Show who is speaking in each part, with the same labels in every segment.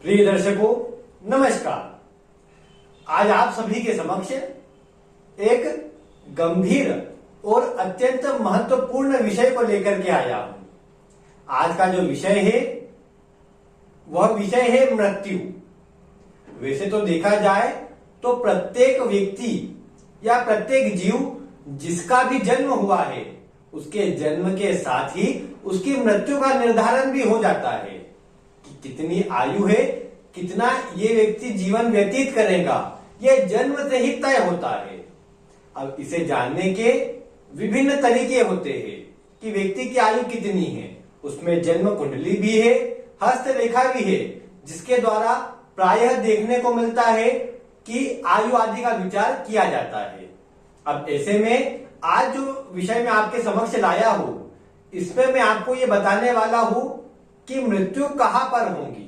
Speaker 1: प्रिय दर्शकों, नमस्कार। आज आप सभी के समक्ष एक गंभीर और अत्यंत महत्वपूर्ण विषय को लेकर के आया हूं। आज का जो विषय है वह विषय है मृत्यु। वैसे तो देखा जाए तो प्रत्येक व्यक्ति या प्रत्येक जीव जिसका भी जन्म हुआ है उसके जन्म के साथ ही उसकी मृत्यु का निर्धारण भी हो जाता है कि कितनी आयु है, कितना ये व्यक्ति जीवन व्यतीत करेगा, यह जन्म से ही तय होता है। अब इसे जानने के विभिन्न तरीके होते हैं कि व्यक्ति की आयु कितनी है। उसमें जन्म कुंडली भी है, हस्तरेखा भी है, जिसके द्वारा प्रायः देखने को मिलता है कि आयु आदि का विचार किया जाता है। अब ऐसे में आज जो विषय मैं आपके समक्ष लाया हूं, इसमें मैं आपको ये बताने वाला हूं कि मृत्यु कहां पर होगी,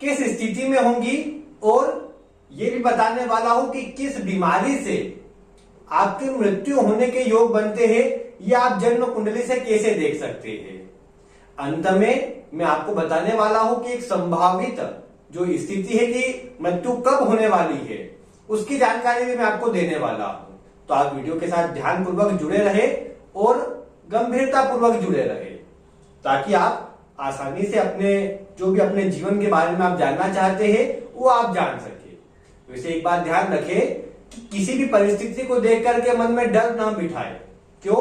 Speaker 1: किस स्थिति में होगी, और ये भी बताने वाला हूं कि किस बीमारी से आपकी मृत्यु होने के योग बनते हैं, ये आप जन्म कुंडली से कैसे देख सकते हैं। अंत में मैं आपको बताने वाला हूं कि एक संभावित जो स्थिति है कि मृत्यु कब होने वाली है, उसकी जानकारी भी मैं आपको देने वाला हूं। तो आप वीडियो के साथ ध्यानपूर्वक जुड़े रहे और गंभीरता पूर्वक जुड़े रहे, ताकि आप आसानी से अपने जीवन के बारे में आप जानना चाहते हैं वो आप जान सके। वैसे एक बात ध्यान रखें कि किसी भी परिस्थिति को देख करके मन में डर ना बिठाए। क्यों?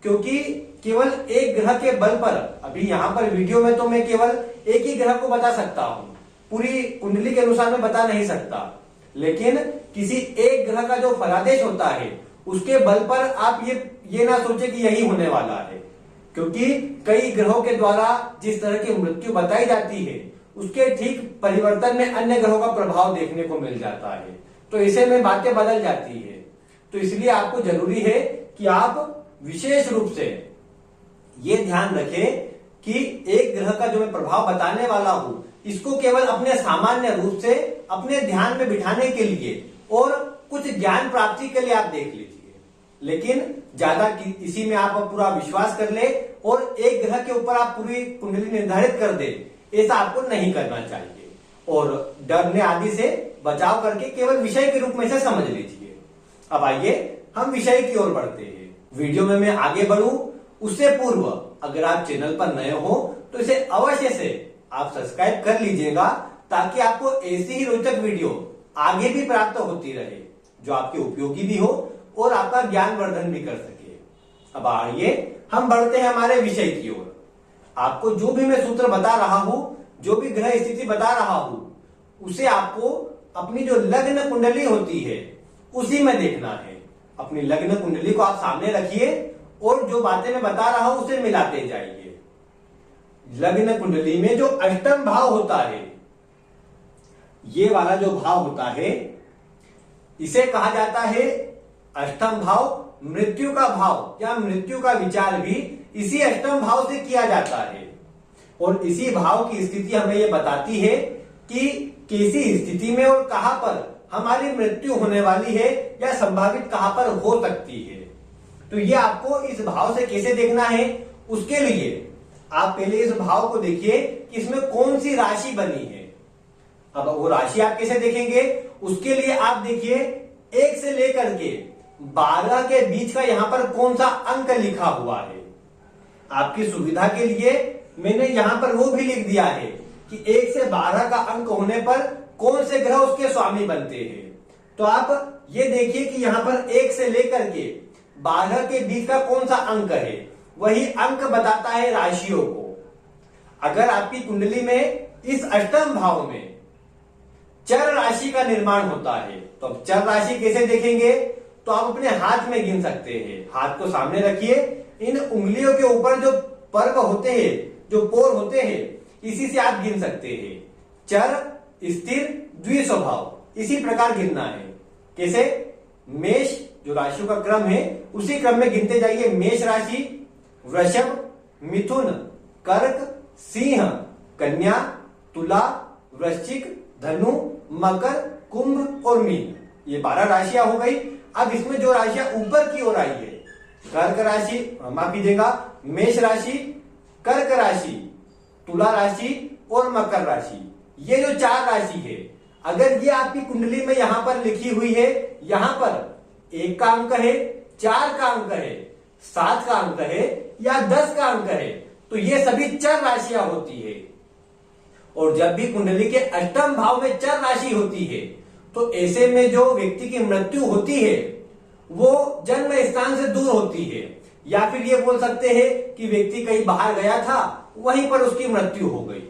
Speaker 1: क्योंकि केवल एक ग्रह के बल पर, अभी यहाँ पर वीडियो में तो मैं केवल एक ही ग्रह को बता सकता हूँ, पूरी कुंडली के अनुसार मैं बता नहीं सकता, लेकिन किसी एक ग्रह का जो फलादेश होता है उसके बल पर आप ये ना सोचे कि यही होने वाला है, क्योंकि कई ग्रहों के द्वारा जिस तरह की मृत्यु बताई जाती है उसके ठीक परिवर्तन में अन्य ग्रहों का प्रभाव देखने को मिल जाता है। तो इसे में बातें बदल जाती है। तो इसलिए आपको जरूरी है कि आप विशेष रूप से ये ध्यान रखें कि एक ग्रह का जो मैं प्रभाव बताने वाला हूं, इसको केवल अपने सामान्य रूप से अपने ध्यान में बिठाने के लिए और कुछ ज्ञान प्राप्ति के लिए आप देख लीजिए, लेकिन ज्यादा इसी में आप पूरा विश्वास कर ले और एक ग्रह के ऊपर आप पूरी कुंडली निर्धारित कर दे, ऐसा आपको नहीं करना चाहिए। और डरने आदि से बचाव करके केवल विषय के रूप में से समझ लीजिए। अब आइए हम विषय की ओर बढ़ते हैं। वीडियो में मैं आगे बढ़ूं उससे पूर्व अगर आप चैनल पर नए हो तो इसे अवश्य से आप सब्सक्राइब कर लीजिएगा, ताकि आपको ऐसी ही रोचक वीडियो आगे भी प्राप्त होती रहे, जो आपके उपयोगी भी हो और आपका ज्ञान वर्धन भी कर सके। अब आइए हम बढ़ते हैं हमारे विषय की ओर। आपको जो भी मैं सूत्र बता रहा हूं, जो भी ग्रह स्थिति बता रहा हूं, उसे आपको अपनी जो लग्न कुंडली होती है उसी में देखना है। अपनी लग्न कुंडली को आप सामने रखिए और जो बातें मैं बता रहा हूं उसे मिलाते जाइए। लग्न कुंडली में जो अष्टम भाव होता है, ये वाला जो भाव होता है, इसे कहा जाता है अष्टम भाव। मृत्यु का भाव या मृत्यु का विचार भी इसी अष्टम भाव से किया जाता है, और इसी भाव की स्थिति हमें यह बताती है कि किसी स्थिति में और कहां पर हमारी मृत्यु होने वाली है या संभावित कहां पर हो सकती है। तो ये आपको इस भाव से कैसे देखना है, उसके लिए आप पहले इस भाव को देखिए कि इसमें कौन सी राशि बनी है। अब वो राशि आप कैसे देखेंगे, उसके लिए आप देखिए 1 से लेकर के 12 के बीच का यहां पर कौन सा अंक लिखा हुआ है। आपकी सुविधा के लिए मैंने यहां पर वो भी लिख दिया है कि 1 से 12 का अंक होने पर कौन से ग्रह उसके स्वामी बनते हैं। तो आप ये देखिए कि यहां पर 1 से लेकर के 12 के बीच का कौन सा अंक है, वही अंक बताता है राशियों को। अगर आपकी कुंडली में इस अष्टम भाव में चर राशि का निर्माण होता है, तो अब चर राशि कैसे देखेंगे, तो आप अपने हाथ में गिन सकते हैं। हाथ को सामने रखिए, इन उंगलियों के ऊपर जो पर्व होते हैं, जो पोर होते हैं, इसी से आप गिन सकते हैं। चर, स्थिर, द्विस्वभाव, इसी प्रकार गिनना है। कैसे? मेष जो राशियों का क्रम है उसी क्रम में गिनते जाइए। मेष राशि, वृषभ, मिथुन, कर्क, सिंह, कन्या, तुला, वृश्चिक, धनु, मकर, कुंभ और मीन, ये 12 राशियां हो गई। अब इसमें जो राशियां ऊपर की ओर आई है, कर्क राशि, माफ कीजिएगा, मेष राशि, कर्क राशि, तुला राशि और मकर राशि, ये जो 4 राशि है, अगर ये आपकी कुंडली में यहां पर लिखी हुई है, यहां पर 1 का अंक है, 4 का अंक है, 7 का अंक है या 10 का अंक है, तो ये सभी चर राशियां होती है। और जब भी कुंडली के अष्टम भाव में चर राशि होती है, तो ऐसे में जो व्यक्ति की मृत्यु होती है वो जन्म स्थान से दूर होती है, या फिर ये बोल सकते हैं कि व्यक्ति कहीं बाहर गया था, वहीं पर उसकी मृत्यु हो गई।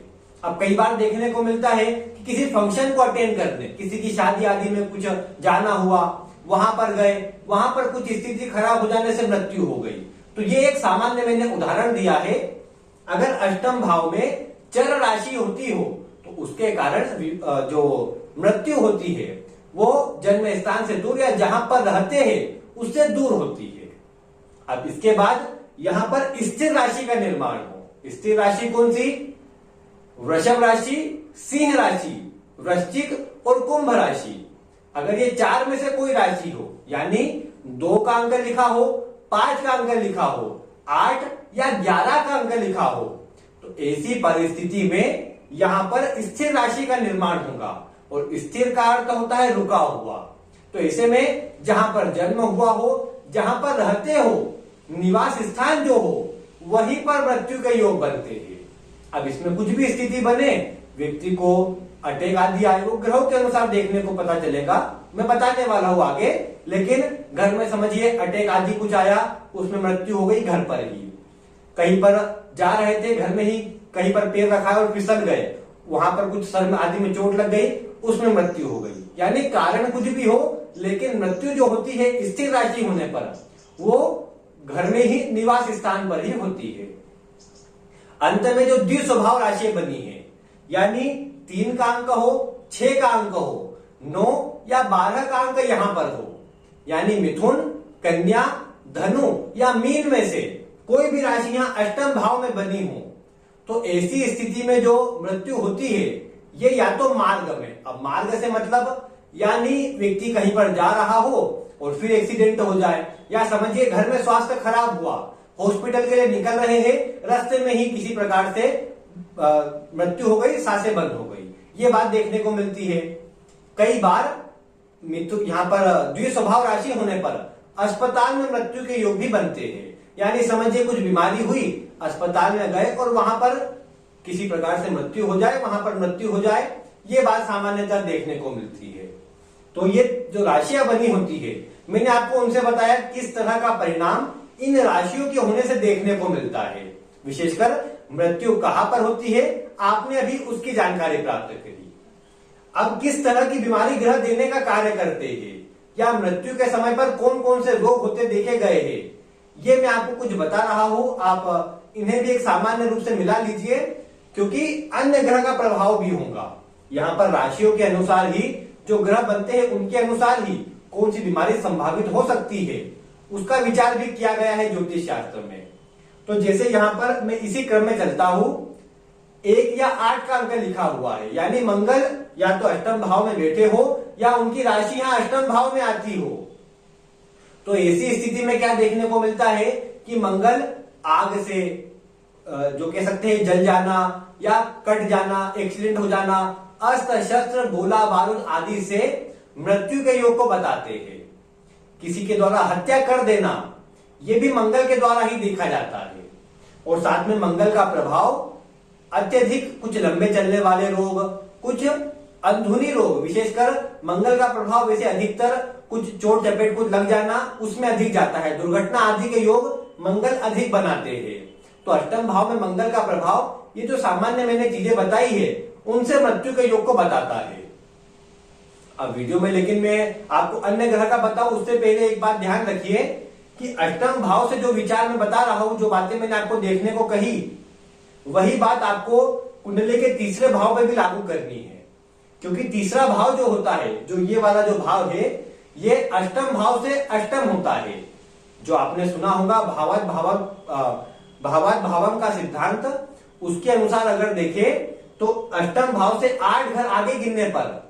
Speaker 1: अब कई बार देखने को मिलता है कि किसी फंक्शन को अटेंड करने, किसी की शादी आदि में कुछ जाना हुआ, वहां पर गए, वहां पर कुछ स्थिति खराब हो जाने से मृत्यु हो गई। तो ये एक सामान्य मैंने उदाहरण दिया है। अगर अष्टम भाव में चर राशि होती हो तो उसके कारण जो मृत्यु होती है वो जन्म स्थान से दूर या जहां पर रहते हैं उससे दूर होती है। अब इसके बाद यहां पर स्थिर राशि का निर्माण हो। स्थिर राशि कौन सी? वृषभ राशि, सिंह राशि, वृश्चिक और कुंभ राशि। अगर ये 4 में से कोई राशि हो, यानी 2 का अंक लिखा हो, 5 का अंक लिखा हो, 8 या 11 का अंक लिखा हो, तो ऐसी परिस्थिति में यहां पर स्थिर राशि का निर्माण होगा। और स्थिर का अर्थ होता है रुका हुआ। तो ऐसे में जहां पर जन्म हुआ हो, जहां पर रहते हो, निवास स्थान जो हो, वहीं पर मृत्यु के योग बनते हैं। अब इसमें कुछ भी स्थिति बने, व्यक्ति को अटैक आदि आए, वो ग्रहों के अनुसार देखने को पता चलेगा, मैं बताने वाला हूं आगे। लेकिन घर में समझिए अटैक आदि कुछ आया, उसमें मृत्यु हो गई घर पर ही। कहीं पर जा रहे थे, घर में ही कहीं पर पैर रखा और फिसल गए, वहां पर कुछ सर में आदि में चोट लग गई, उसमें मृत्यु हो गई। यानी कारण कुछ भी हो, लेकिन मृत्यु जो होती है स्थिर राशि होने पर, वो घर में ही निवास स्थान पर ही होती है। अंत में जो द्विस्वभाव राशि बनी है, यानी 3 का अंक हो, 6 का अंक हो, 9 या 12 का अंक यहां पर हो, यानी मिथुन, कन्या, धनु या मीन में से कोई भी राशि यहां अष्टम भाव में बनी हो, तो ऐसी स्थिति में जो मृत्यु होती है ये या तो मार्ग में, अब मार्ग से मतलब यानी व्यक्ति कहीं पर जा रहा हो और फिर एक्सीडेंट हो जाए, या समझिए घर में स्वास्थ्य खराब हुआ, हॉस्पिटल के लिए निकल रहे हैं, रास्ते में ही किसी प्रकार से मृत्यु हो गई, सांसें बंद हो गई, ये बात देखने को मिलती है। कई बार यहाँ पर द्विस्वभाव राशि होने पर अस्पताल में मृत्यु के योग भी बनते हैं। यानी समझिए कुछ बीमारी हुई, अस्पताल में गए और वहां पर किसी प्रकार से मृत्यु हो जाए, वहां पर मृत्यु हो जाए, ये बात सामान्यतः देखने को मिलती है। तो ये जो राशियां बनी होती है, मैंने आपको उनसे बताया किस तरह का परिणाम इन राशियों के होने से देखने को मिलता है। विशेषकर मृत्यु कहां पर होती है, आपने अभी उसकी जानकारी प्राप्त करी। अब किस तरह की बीमारी ग्रह देने का कार्य करते हैं, या मृत्यु के समय पर कौन कौन से रोग होते देखे गए हैं, ये मैं आपको कुछ बता रहा हूं। आप इन्हें भी एक सामान्य रूप से मिला लीजिए, क्योंकि अन्य ग्रह का प्रभाव भी होगा। यहाँ पर राशियों के अनुसार ही जो ग्रह बनते हैं, उनके अनुसार ही कौन सी बीमारी संभावित हो सकती है, उसका विचार भी किया गया है ज्योतिष शास्त्र में। तो जैसे यहाँ पर मैं इसी क्रम में चलता हूं, 1 या 8 का अंक लिखा हुआ है, यानी मंगल या तो अष्टम भाव में बैठे हो या उनकी राशि यहाँ अष्टम भाव में आती हो, तो ऐसी स्थिति में क्या देखने को मिलता है कि मंगल आग से जो कह सकते हैं जल जाना या कट जाना, एक्सीडेंट हो जाना, अस्त्र शस्त्र गोला बारूद आदि से मृत्यु के योग को बताते हैं। किसी के द्वारा हत्या कर देना, यह भी मंगल के द्वारा ही देखा जाता है। और साथ में मंगल का प्रभाव अत्यधिक कुछ लंबे चलने वाले रोग, कुछ अंधुनी रोग, विशेषकर मंगल का प्रभाव वैसे अधिकतर कुछ चोट चपेट कुछ लग जाना, उसमें अधिक जाता है। दुर्घटना आदि के योग मंगल अधिक बनाते हैं। तो अष्टम भाव में मंगल का प्रभाव, ये जो सामान्य मैंने चीजें बताई है, उनसे मृत्यु के योग को बताता है। अब वीडियो में लेकिन मैं आपको अन्य ग्रह का बताऊं, उससे पहले एक बात ध्यान रखिए कि अष्टम भाव से जो विचार मैं बता रहा हूं, जो बातें मैंने आपको देखने को कही, वही बात आपको कुंडली के तीसरे भाव में भी लागू करनी है। क्योंकि तीसरा भाव जो होता है, जो ये वाला जो भाव है, ये अष्टम भाव से अष्टम होता है। जो आपने सुना होगा भावात भावम का सिद्धांत, उसके अनुसार अगर देखें तो अष्टम भाव से 8 घर आगे गिनने पर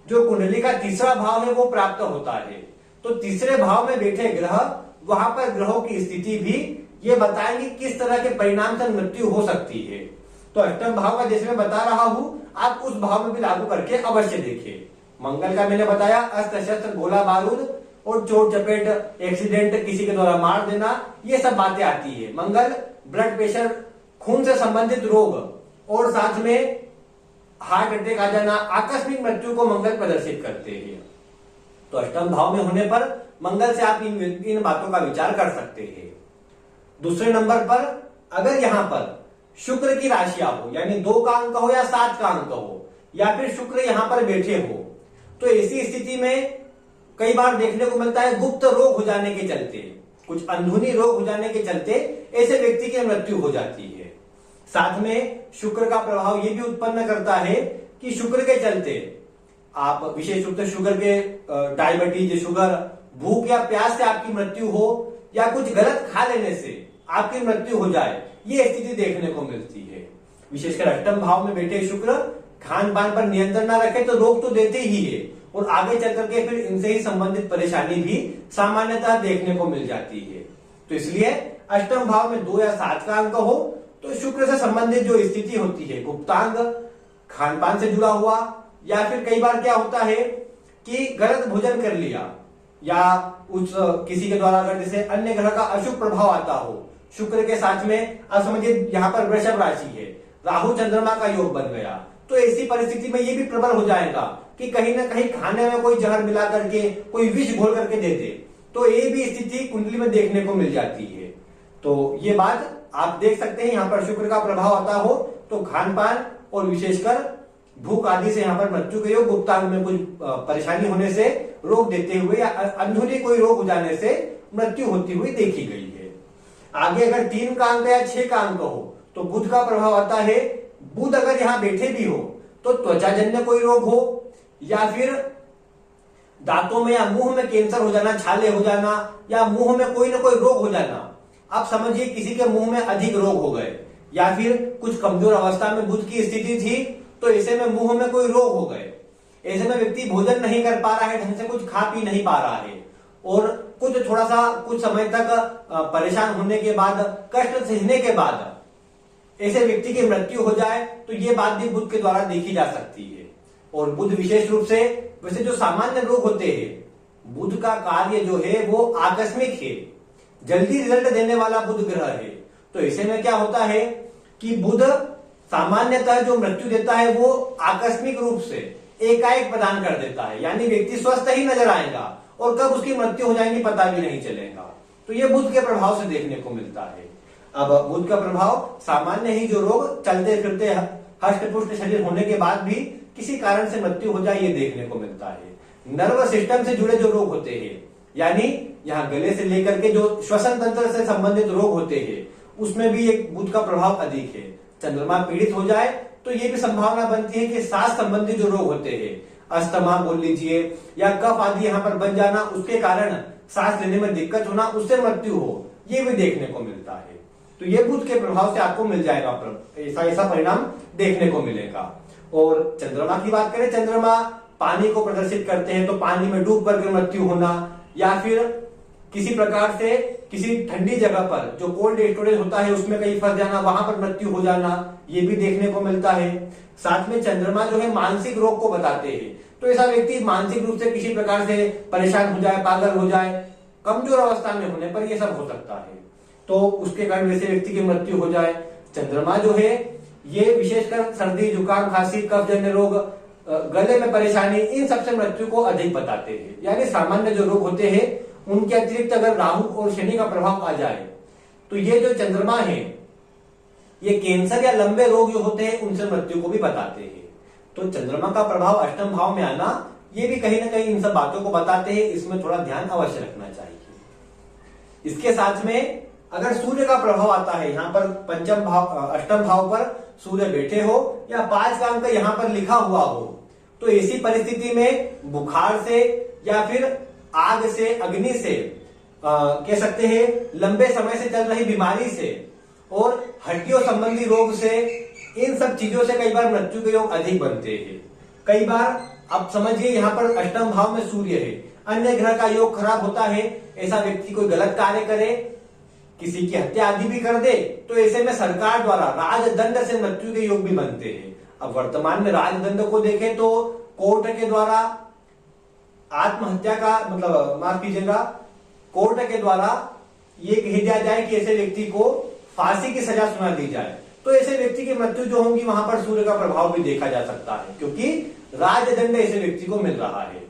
Speaker 1: जो कुंडली का तीसरा भाव है वो प्राप्त होता है। तो तीसरे भाव में बैठे ग्रह, वहां पर ग्रहों की स्थिति भी ये बताएंगे किस तरह के परिणाम से मृत्यु हो सकती है। तो अष्टम भाव का जैसे मैं बता रहा हूं, आप उस भाव में भी लागू करके अवश्य देखिए। मंगल का मैंने बताया अस्त्र शस्त्र गोला बारूद और चोट चपेट एक्सीडेंट किसी के द्वारा मार देना, ये सब बातें आती है। मंगल ब्लड प्रेशर खून से संबंधित रोग और साथ में हार्ट अटैक आ जाना, आकस्मिक मृत्यु को मंगल प्रदर्शित करते हैं। तो अष्टम भाव में होने पर मंगल से आप इन बातों का विचार कर सकते हैं। दूसरे नंबर पर अगर यहां पर शुक्र की राशियां हो, यानी 2 का अंक हो या 7 का अंक हो, या फिर शुक्र यहां पर बैठे हो, तो ऐसी स्थिति में कई बार देखने को मिलता है गुप्त रोग हो जाने के चलते, कुछ अंदरूनी रोग हो जाने के चलते ऐसे व्यक्ति की मृत्यु हो जाती है। साथ में शुक्र का प्रभाव यह भी उत्पन्न करता है कि शुक्र के चलते आप विशेष रूप से शुगर के डायबिटीज, शुगर, भूख या प्यास से आपकी मृत्यु हो, या कुछ गलत खा लेने से आपकी मृत्यु हो जाए, ये स्थिति देखने को मिलती है। विशेषकर अष्टम भाव में बैठे शुक्र खान पान पर नियंत्रण ना रखे तो रोग तो देते ही है, और आगे चल करके फिर इनसे ही संबंधित परेशानी भी सामान्यतः देखने को मिल जाती है। तो इसलिए अष्टम भाव में 2 या 7 का अंक हो तो शुक्र से संबंधित जो स्थिति होती है, गुप्तांग, खान पान से जुड़ा हुआ, या फिर कई बार क्या होता है कि गलत भोजन कर लिया, या उस किसी के द्वारा अगर जैसे अन्य ग्रह का अशुभ प्रभाव आता हो शुक्र के साथ में, अब समझिए यहाँ पर वृषभ राशि है, राहु चंद्रमा का योग बन गया, तो ऐसी परिस्थिति में ये भी प्रबल हो जाएगा कि कहीं ना कहीं खाने में कोई जहर मिला करके, कोई विष घोल करके दे दे, तो ये भी स्थिति कुंडली में देखने को मिल जाती है। तो ये बात आप देख सकते हैं, यहाँ पर शुक्र का प्रभाव आता हो तो खान पान और विशेषकर भूख आदि से यहाँ पर मृत्यु के योग, गुप्तांग में कुछ परेशानी होने से रोग देते हुए या अंधुरी कोई रोग हो जाने से मृत्यु होती हुई देखी गई है। आगे अगर 3 का अंक या 6 का अंक हो तो बुध का प्रभाव आता है। बुध अगर यहाँ बैठे भी हो तो त्वचाजन्य कोई रोग हो, या फिर दांतों में या मुंह में कैंसर हो जाना, छाले हो जाना, या मुंह में कोई ना कोई रोग हो जाना, आप समझिए किसी के मुंह में अधिक रोग हो गए, या फिर कुछ कमजोर अवस्था में बुध की स्थिति थी तो ऐसे में मुंह में कोई रोग हो गए, ऐसे में व्यक्ति भोजन नहीं कर पा रहा है, ढंग से कुछ खा पी नहीं पा रहा है, और कुछ थोड़ा सा कुछ समय तक परेशान होने के बाद, कष्ट सहने के बाद ऐसे व्यक्ति की मृत्यु हो जाए, तो ये बात भी बुध के द्वारा देखी जा सकती है। और बुध विशेष रूप से वैसे जो सामान्य रोग होते हैं, बुध का कार्य जो है वो आकस्मिक है, जल्दी रिजल्ट देने वाला बुध ग्रह है। तो ऐसे में क्या होता है कि बुध सामान्यतः जो मृत्यु देता है वो आकस्मिक रूप से एकाएक प्रदान कर देता है, यानी व्यक्ति स्वस्थ ही नजर आएगा और कब उसकी मृत्यु हो जाएगी पता भी नहीं चलेगा। तो ये बुध के प्रभाव से देखने को मिलता है। अब बुध का प्रभाव सामान्य ही जो रोग चलते फिरते हष्ट पुष्ट शरीर होने के बाद भी किसी कारण से मृत्यु हो जाए, ये देखने को मिलता है। नर्व सिस्टम से जुड़े जो रोग होते हैं, यानी यहाँ गले से लेकर के जो श्वसन तंत्र से संबंधित रोग होते हैं, उसमें भी एक बुध का प्रभाव अधिक है। चंद्रमा पीड़ित हो जाए तो ये भी संभावना बनती है कि सांस संबंधी जो रोग होते हैं, अस्थमा बोल लीजिए, या कफ आदि यहाँ पर बन जाना, उसके कारण सांस लेने में दिक्कत होना, उससे मृत्यु हो, ये भी देखने को मिलता है। तो ये बुध के प्रभाव से आपको मिल जाएगा, ऐसा परिणाम देखने को मिलेगा। और चंद्रमा की बात करें, चंद्रमा पानी को प्रदर्शित करते हैं, तो पानी में डूब करके मृत्यु होना, या फिर किसी प्रकार से किसी ठंडी जगह पर जो कोल्ड स्टोरेज होता है उसमें कहीं फंस जाना, वहां पर मृत्यु हो जाना, ये भी देखने को मिलता है। साथ में चंद्रमा जो है मानसिक रोग को बताते हैं, तो ऐसा व्यक्ति मानसिक रूप से किसी प्रकार से परेशान हो जाए, पागल हो जाए, कमजोर अवस्था में होने पर यह सब हो सकता है, तो उसके कारण वैसे व्यक्ति की मृत्यु हो जाए। चंद्रमा जो है ये विशेषकर सर्दी, जुकाम, खांसी, कफजन्य रोग, गले में परेशानी, इन सबसे मृत्यु को अधिक बताते हैं। यानी सामान्य जो रोग होते हैं उनके अतिरिक्त अगर राहु और शनि का प्रभाव आ जाए तो ये जो चंद्रमा है ये कैंसर या लंबे रोग जो होते हैं उनसे मृत्यु को भी बताते हैं। तो चंद्रमा का प्रभाव अष्टम भाव में आना ये भी कहीं ना कहीं इन सब बातों को बताते हैं, इसमें थोड़ा ध्यान अवश्य रखना चाहिए। इसके साथ में अगर सूर्य का प्रभाव आता है, यहाँ पर पंचम भाव, अष्टम भाव पर सूर्य बैठे हो या 5 का अंक यहाँ पर लिखा हुआ हो, तो ऐसी परिस्थिति में बुखार से या फिर आग से, अग्नि से, कह सकते हैं लंबे समय से चल रही बीमारी से और हड्डियों संबंधी रोग से, इन सब चीजों से कई बार मृत्यु के योग अधिक बनते हैं। कई बार आप समझिए यहाँ पर अष्टम भाव में सूर्य है, अन्य ग्रह का योग खराब होता है, ऐसा व्यक्ति कोई गलत कार्य करे, किसी की हत्या आदि भी कर दे, तो ऐसे में सरकार द्वारा राजदंड से मृत्यु के योग भी बनते हैं। अब वर्तमान में राजदंड को देखें तो कोर्ट के द्वारा आत्महत्या का मतलब माफ कीजिएगा, कोर्ट के द्वारा ये कह दिया जाए कि ऐसे व्यक्ति को फांसी की सजा सुना दी जाए, तो ऐसे व्यक्ति की मृत्यु जो होंगी वहां पर सूर्य का प्रभाव भी देखा जा सकता है, क्योंकि राजदंड ऐसे व्यक्ति को मिल रहा है।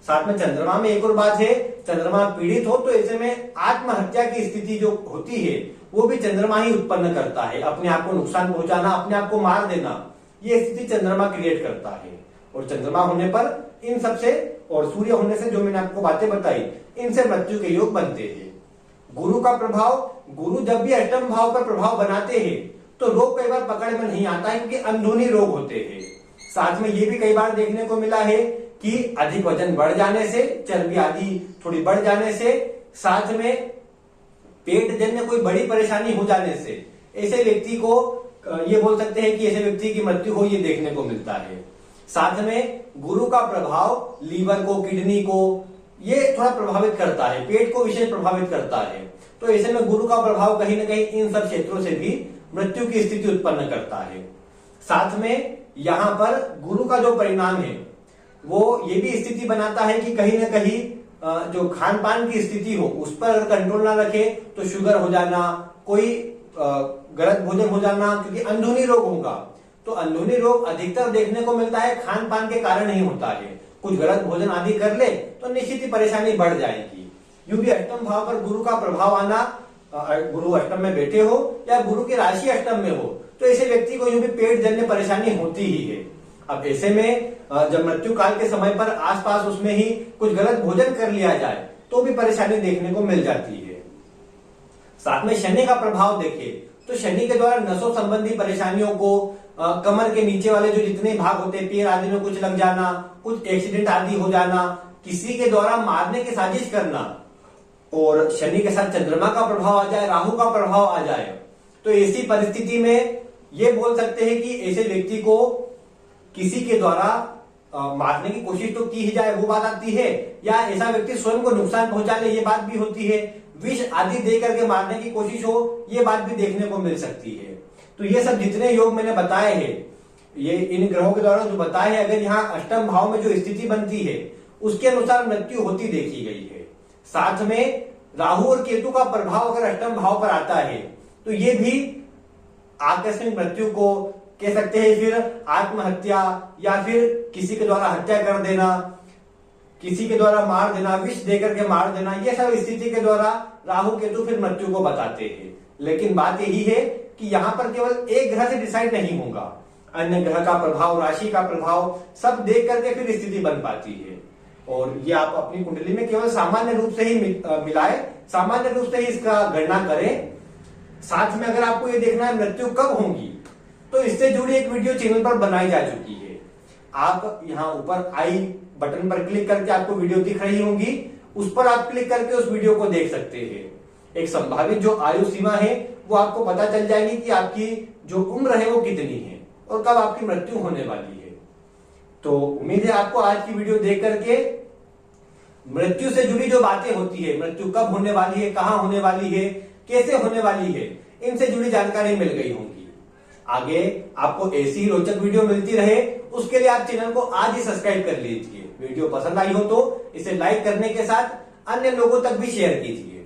Speaker 1: साथ में चंद्रमा में एक और बात है, चंद्रमा पीड़ित हो तो ऐसे में आत्महत्या की स्थिति जो होती है वो भी चंद्रमा ही उत्पन्न करता है। अपने आप को नुकसान पहुंचाना, अपने आप को मार देना, ये स्थिति चंद्रमा क्रिएट करता है। और चंद्रमा होने पर इन सबसे और सूर्य होने से जो मैंने आपको बातें बताई, इनसे मृत्यु के योग बनते हैं। गुरु का प्रभाव, गुरु जब भी अष्टम भाव पर प्रभाव बनाते हैं तो रोग कई बार पकड़ में नहीं आता है, क्योंकि अंदरूनी रोग होते हैं। साथ में ये भी कई बार देखने को मिला है कि अधिक वजन बढ़ जाने से, चर्बी आदि थोड़ी बढ़ जाने से, साथ में पेट जन्य कोई बड़ी परेशानी हो जाने से ऐसे व्यक्ति को ये बोल सकते हैं कि ऐसे व्यक्ति की मृत्यु हो, ये देखने को मिलता है। साथ में गुरु का प्रभाव लीवर को, किडनी को ये थोड़ा प्रभावित करता है, पेट को विशेष प्रभावित करता है। तो ऐसे में गुरु का प्रभाव कहीं ना कहीं इन सब क्षेत्रों से भी मृत्यु की स्थिति उत्पन्न करता है। साथ में यहां पर गुरु का जो परिणाम है वो ये भी स्थिति बनाता है कि कहीं ना कहीं जो खान पान की स्थिति हो उस पर अगर कंट्रोल ना रखे तो शुगर हो जाना, कोई गलत भोजन हो जाना, क्योंकि अंदरूनी रोग होगा। तो अंदरूनी रोग अधिकतर देखने को मिलता है खान पान के कारण ही होता है। कुछ गलत भोजन आदि कर ले तो निश्चित ही परेशानी बढ़ जाएगी। यूं भी अष्टम भाव पर गुरु का प्रभाव आना, गुरु अष्टम में बैठे हो या गुरु की राशि अष्टम में हो तो ऐसे व्यक्ति को यूं भी पेट जन्य परेशानी होती ही है। अब ऐसे में जब मृत्यु काल के समय पर आसपास उसमें ही कुछ गलत भोजन कर लिया जाए तो भी परेशानी देखने को मिल जाती है। साथ में शनि का प्रभाव देखें तो शनि के द्वारा नसों संबंधी परेशानियों को, कमर के नीचे वाले जो जितने भाग होते हैं, पैर आदि में कुछ लग जाना, कुछ एक्सीडेंट आदि हो जाना, किसी के द्वारा मारने की साजिश करना, और शनि के साथ चंद्रमा का प्रभाव आ जाए, राहु का प्रभाव आ जाए, तो ऐसी परिस्थिति में ये बोल सकते हैं कि ऐसे व्यक्ति को किसी के द्वारा मारने की कोशिश तो की ही जाए, वो बात आती है, या ऐसा व्यक्ति स्वयं को नुकसान पहुंचा ले, ये बात भी होती है, विष आदि दे करके मारने की कोशिश हो, ये बात भी देखने को मिल सकती है। तो ये सब जितने योग मैंने बताए हैं, ये इन ग्रहों के द्वारा जो बताए हैं, अगर यहाँ अष्टम भाव में जो स्थिति बनती है उसके अनुसार मृत्यु होती देखी गई है। साथ में राहु और केतु का प्रभाव अगर अष्टम भाव पर आता है तो ये भी आकस्मिक मृत्यु को कह सकते हैं, फिर आत्महत्या या फिर किसी के द्वारा हत्या कर देना, किसी के द्वारा मार देना, विष देकर के मार देना, ये सब स्थिति के द्वारा राहु केतु फिर मृत्यु को बताते हैं। लेकिन बात यही है कि यहाँ पर केवल एक ग्रह से डिसाइड नहीं होगा, अन्य ग्रह का प्रभाव, राशि का प्रभाव सब देख करके फिर स्थिति बन पाती है। और ये आप अपनी कुंडली में केवल सामान्य रूप से ही मिलाए, सामान्य रूप से ही इसका गणना करें। साथ में अगर आपको ये देखना है मृत्यु कब होगी तो इससे जुड़ी एक वीडियो चैनल पर बनाई जा चुकी है। आप यहाँ ऊपर आई बटन पर क्लिक करके आपको वीडियो दिख रही होंगी, उस पर आप क्लिक करके उस वीडियो को देख सकते हैं। एक संभावित जो आयु सीमा है वो आपको पता चल जाएगी कि आपकी जो उम्र है वो कितनी है और कब आपकी मृत्यु होने वाली है। तो उम्मीद है आपको आज की वीडियो देख करके मृत्यु से जुड़ी जो बातें होती है, मृत्यु कब होने वाली है, कहाँ होने वाली है, कैसे होने वाली है, इनसे जुड़ी जानकारी मिल गई होंगी। आगे आपको ऐसी रोचक वीडियो मिलती रहे उसके लिए आप चैनल को आज ही सब्सक्राइब कर लीजिए। वीडियो पसंद आई हो तो इसे लाइक करने के साथ अन्य लोगों तक भी शेयर कीजिए।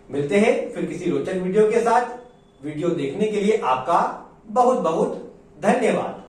Speaker 1: मिलते हैं फिर किसी रोचक वीडियो के साथ। वीडियो देखने के लिए आपका बहुत बहुत धन्यवाद।